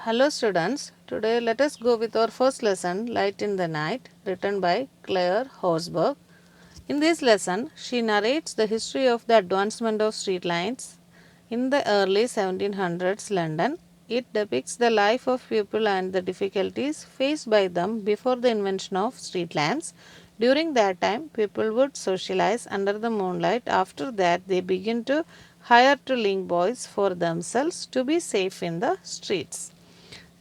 Hello students, today let us go with our first lesson, Light in the Night, written by Claire Horsburgh. In this lesson, she narrates the history of the advancement of street lights in the early 1700s London. It depicts the life of people and the difficulties faced by them before the invention of street lamps. During that time, people would socialize under the moonlight. After that, they begin to hire to link boys for themselves to be safe in the streets.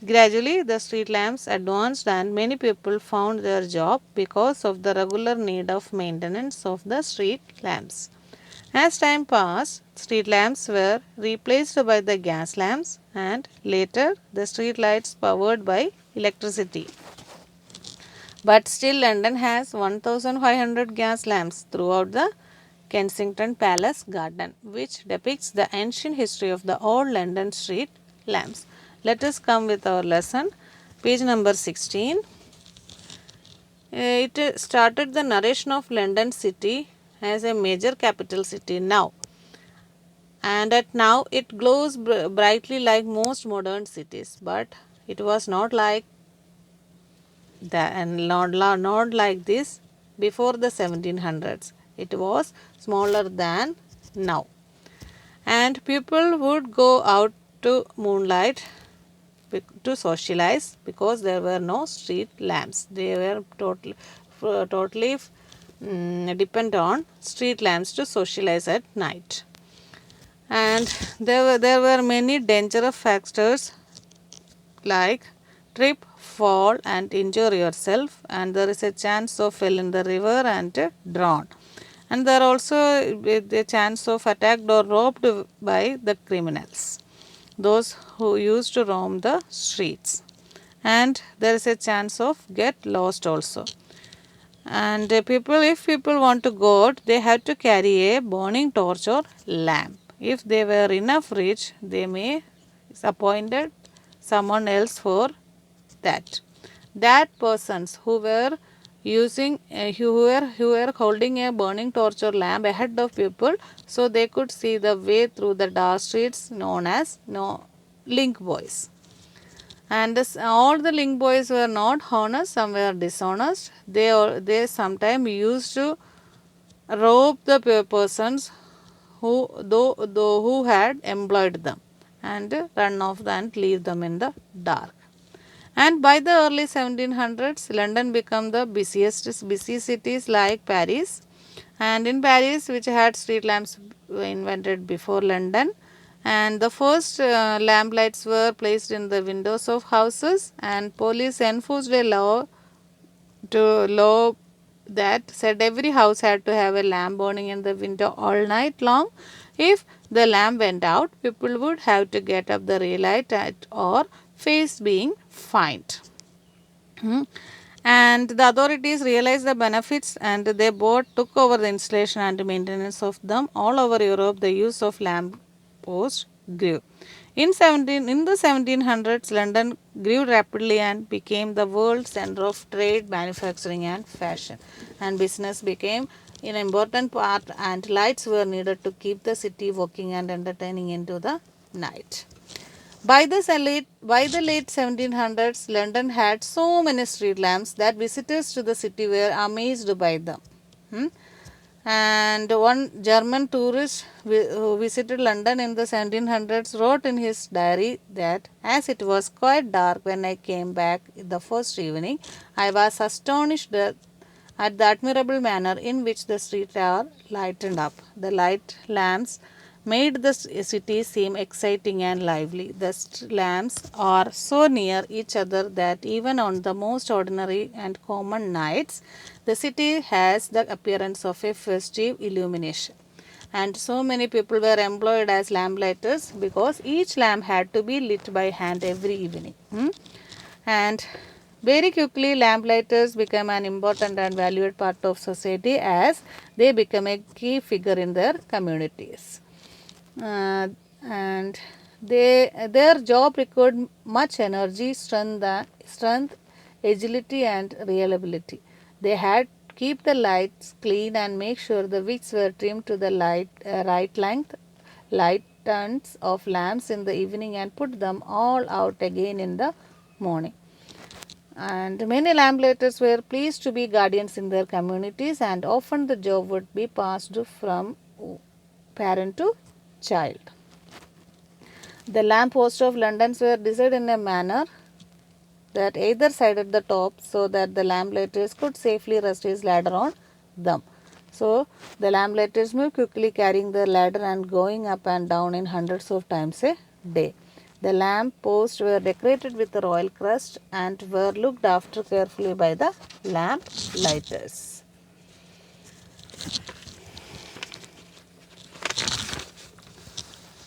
Gradually, the street lamps advanced and many people found their job because of the regular need of maintenance of the street lamps. As time passed, street lamps were replaced by the gas lamps and later the street lights powered by electricity. But still, London has 1500 gas lamps throughout the Kensington Palace garden, which depicts the ancient history of the old London street lamps. Let us come with our lesson. Page number 16. It started the narration of London city as a major capital city now. And at now it glows brightly like most modern cities, but it was not like that and not like this before the 1700s. It was smaller than now. And people would go out to moonlight to socialize because there were no street lamps. They were totally depend on street lamps to socialize at night. And there were many dangerous factors like trip, fall and injure yourself, and there is a chance of fell in the river and drown. And there also the chance of attacked or robbed by the criminals, those who used to roam the streets. And there is a chance of get lost also. And if people want to go out, they have to carry a burning torch or lamp. If they were enough rich, they may appointed someone else for that. That persons who were using who were holding a burning torch or lamp ahead of people, so they could see the way through the dark streets known as link boys. And all the link boys were not honest, some were dishonest. They sometimes used to rob the persons who had employed them and run off and leave them in the dark. And by the early 1700s, London became the busy cities like Paris. And in Paris, which had street lamps invented before London, and the first lamp lights were placed in the windows of houses, and police enforced a law that said every house had to have a lamp burning in the window all night long. If the lamp went out, people would have to get up the relight or face being fined. And the authorities realized the benefits and they both took over the installation and maintenance of them. All over Europe, the use of lamp posts grew. In the 1700s, London grew rapidly and became the world center of trade, manufacturing and fashion. And business became an important part, and lights were needed to keep the city working and entertaining into the night. By the late 1700s, London had so many street lamps that visitors to the city were amazed by them. And one German tourist who visited London in the 1700s wrote in his diary that as it was quite dark when I came back the first evening, I was astonished at the admirable manner in which the streets are lightened up. The light lamps made the city seem exciting and lively. The lamps are so near each other that even on the most ordinary and common nights, the city has the appearance of a festive illumination. And so many people were employed as lamplighters because each lamp had to be lit by hand every evening. And very quickly, lamplighters became an important and valued part of society as they became a key figure in their communities. And their job required much energy, strength, agility, and reliability. They had to keep the lights clean and make sure the wicks were trimmed to the right length, light tons of lamps in the evening and put them all out again in the morning. And many lamplighters were pleased to be guardians in their communities, and often the job would be passed from parent to child. The lamp posts of London were designed in a manner that either side at the top so that the lamplighters could safely rest his ladder on them. So, the lamplighters moved quickly, carrying their ladder and going up and down in hundreds of times a day. The lamp posts were decorated with a royal crest and were looked after carefully by the lamp lighters.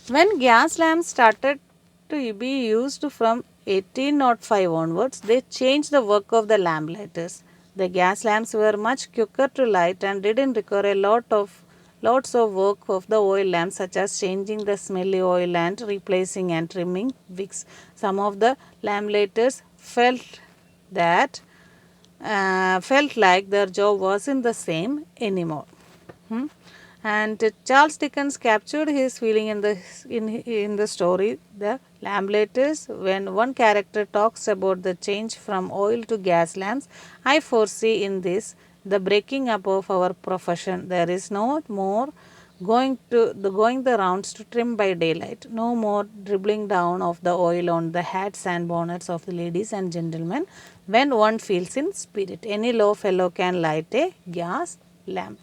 When gas lamps started to be used from 1805 onwards, they changed the work of the lamp lighters. The gas lamps were much quicker to light and didn't require lots of work of the oil lamps, such as changing the smelly oil and replacing and trimming wicks. Some of the lamp lighters felt like their job wasn't the same anymore. And Charles Dickens captured his feeling in the story The Lamplighters when one character talks about the change from oil to gas lamps. I foresee in this the breaking up of our profession. There is no more going the rounds to trim by daylight, no more dribbling down of the oil on the hats and bonnets of the ladies and gentlemen when one feels in spirit. Any low fellow can light a gas lamp.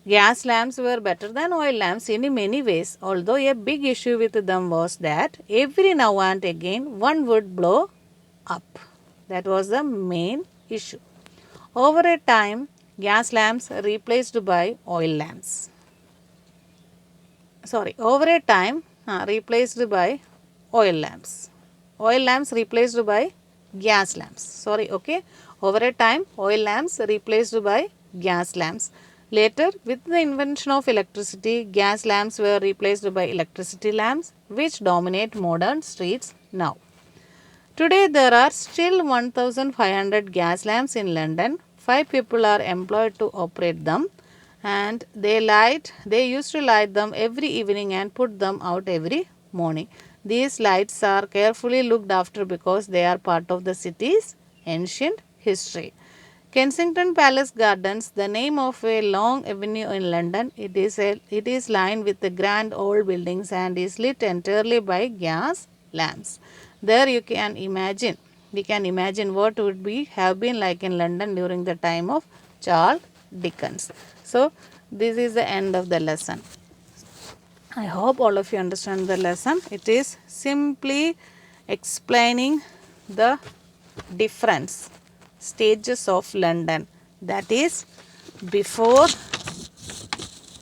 Gas lamps were better than oil lamps in many ways, although a big issue with them was that every now and again one would blow up. That was the main issue. Over a time, gas lamps replaced by oil lamps. Over a time, replaced by oil lamps. Oil lamps replaced by gas lamps. Over a time, oil lamps replaced by gas lamps. Later, with the invention of electricity, gas lamps were replaced by electricity lamps, which dominate modern streets now. Today, there are still 1,500 gas lamps in London. 5 people are employed to operate them, and they used to light them every evening and put them out every morning. These lights are carefully looked after because they are part of the city's ancient history. Kensington Palace Gardens, the name of a long avenue in London, it is lined with the grand old buildings and is lit entirely by gas lamps. There we can imagine what would have been like in London during the time of Charles Dickens. So, this is the end of the lesson. I hope all of you understand the lesson. It is simply explaining the difference stages of London, that is before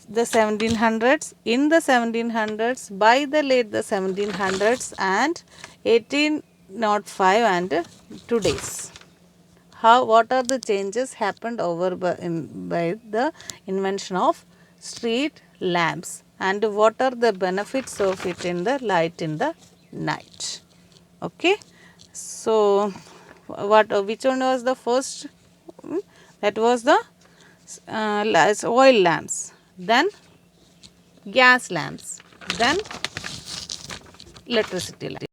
the 1700s, in the 1700s, by the late the 1700s, and 1805 and today's. What are the changes happened by the invention of street lamps, and what are the benefits of it in the light in the night. Okay, so which one was the first? That was the oil lamps, then gas lamps, then electricity lamps.